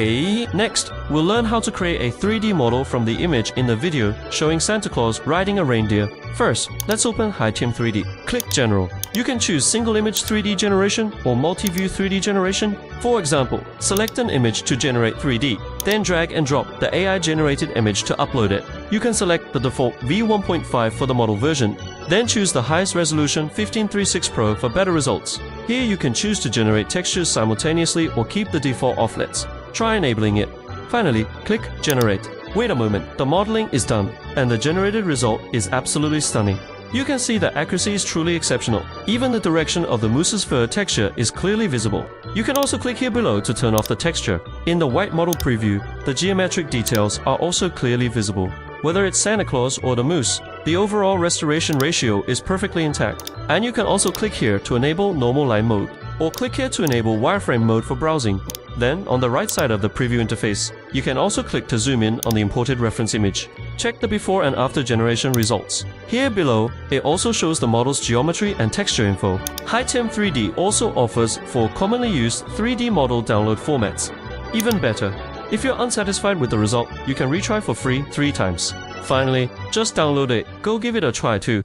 Okay, next, we'll learn how to create a 3D model from the image in the video showing Santa Claus riding a reindeer. First, let's open Hitem3D. Click General. You can choose single image 3D generation or multi-view 3D generation. For example, select an image to generate 3D, then drag and drop the AI generated image to upload it. You can select the default V1.5 for the model version, then choose the highest resolution 1536 Pro for better results. Here you can choose to generate textures simultaneously or keep the default offlets. Try enabling it. Finally, click Generate. Wait a moment, the modeling is done, and the generated result is absolutely stunning. You can see the accuracy is truly exceptional. Even the direction of the moose's fur texture is clearly visible. You can also click here below to turn off the texture. In the white model preview, the geometric details are also clearly visible. Whether it's Santa Claus or the moose, the overall restoration ratio is perfectly intact. And you can also click here to enable normal line mode, or click here to enable wireframe mode for browsing. Then, on the right side of the preview interface, you can also click to zoom in on the imported reference image. Check the before and after generation results. Here below, it also shows the model's geometry and texture info. Hitem3D also offers 4 commonly used 3D model download formats. Even better, if you're unsatisfied with the result, you can retry for free 3 times. Finally, just download it. Go give it a try too.